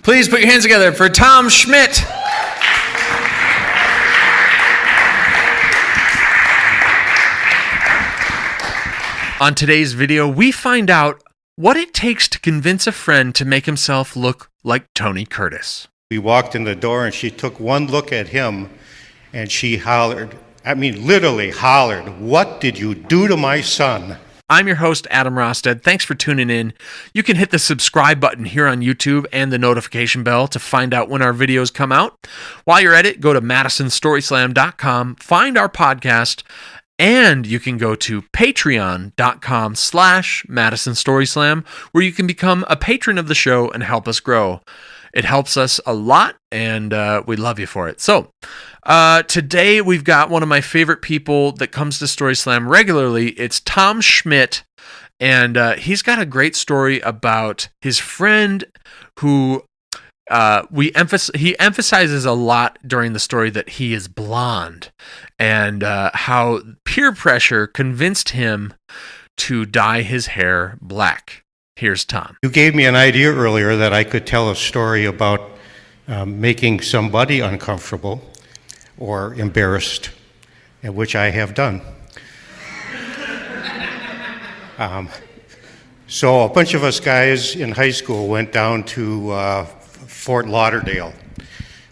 Please put your hands together for Tom Schmidt. On today's video, we find out what it takes to convince a friend to make himself look like Tony Curtis. We walked in the door and she took one look at him and she hollered, literally hollered, "What did you do to my son?" I'm your host, Adam Rosted. Thanks for tuning in. You can hit the subscribe button here on YouTube and the notification bell to find out when our videos come out. While you're at it, go to MadisonStorySlam.com, find our podcast, and you can go to patreon.com/MadisonStorySlam, where you can become a patron of the show and help us grow. It helps us a lot, and we love you for it. So, today we've got one of my favorite people that comes to Story Slam regularly. It's Tom Schmidt, and he's got a great story about his friend who he emphasizes a lot during the story that he is blonde, and how peer pressure convinced him to dye his hair black. Here's Tom. You gave me an idea earlier that I could tell a story about making somebody uncomfortable or embarrassed, and which I have done. So a bunch of us guys in high school went down to Fort Lauderdale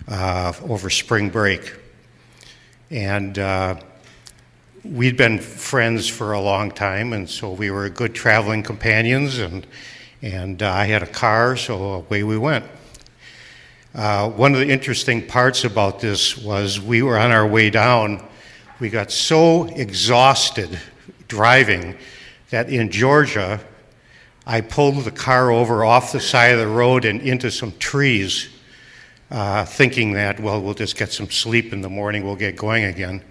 over spring break. And we'd been friends for a long time, and so we were good traveling companions, and I had a car, so away we went. One of the interesting parts about this was we were on our way down. We got so exhausted driving that in Georgia, I pulled the car over off the side of the road and into some trees, thinking that, well, we'll just get some sleep in the morning, we'll get going again.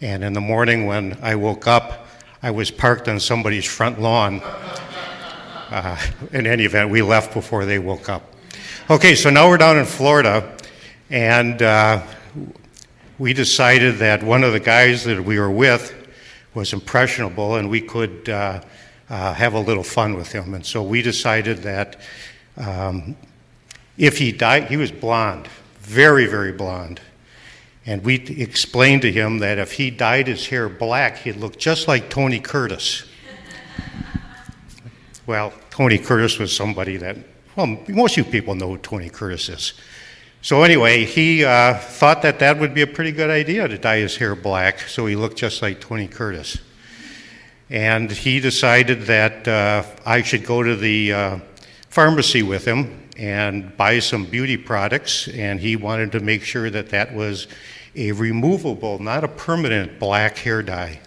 And in the morning when I woke up, I was parked on somebody's front lawn. In any event, we left before they woke up. Okay, so now we're down in Florida, and we decided that one of the guys that we were with was impressionable, and we could have a little fun with him. And so we decided that if he died, he was blonde, very, very blonde. And we explained to him that if he dyed his hair black, he'd look just like Tony Curtis. Well, Tony Curtis was somebody that, well, most of you people know who Tony Curtis is. So anyway, he thought that that would be a pretty good idea to dye his hair black so he looked just like Tony Curtis. And he decided that I should go to the pharmacy with him and buy some beauty products, and he wanted to make sure that that was a removable, not a permanent black hair dye.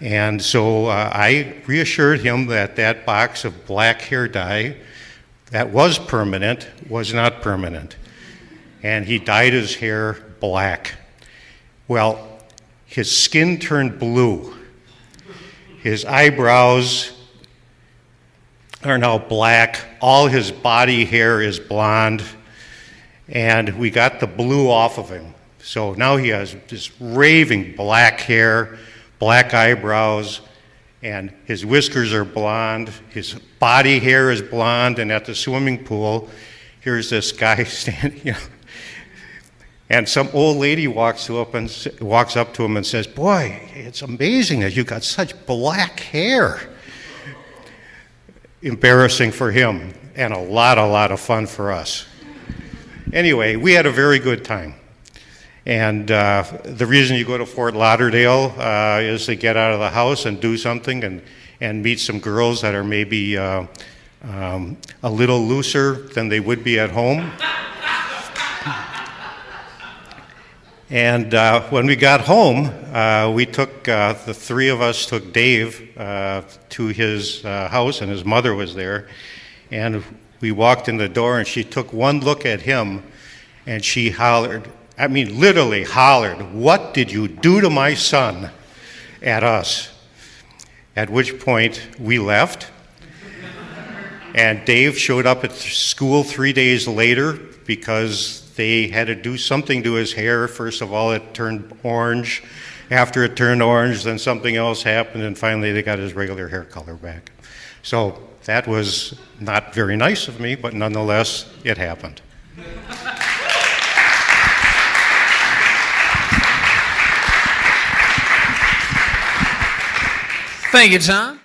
And so I reassured him that that box of black hair dye that was permanent was not permanent. And he dyed his hair black. Well, his skin turned blue. His eyebrows are now black. All his body hair is blonde. And we got the blue off of him. So now he has this raving black hair, black eyebrows, and his whiskers are blonde. His body hair is blonde. And at the swimming pool, here's this guy standing, and some old lady walks up to him and says, "Boy, it's amazing that you got such black hair." Embarrassing for him, and a lot of fun for us. Anyway, we had a very good time. And the reason you go to Fort Lauderdale is to get out of the house and do something and meet some girls that are maybe a little looser than they would be at home. And when we got home, we took, the three of us took Dave to his house, and his mother was there. And we walked in the door, and she took one look at him, and she hollered, literally hollered, "What did you do to my son?" at us. At which point we left. And Dave showed up at school 3 days later because they had to do something to his hair. First of all, it turned orange. After it turned orange, then something else happened, and finally they got his regular hair color back. So that was not very nice of me, but nonetheless, it happened. Thank you, Tom.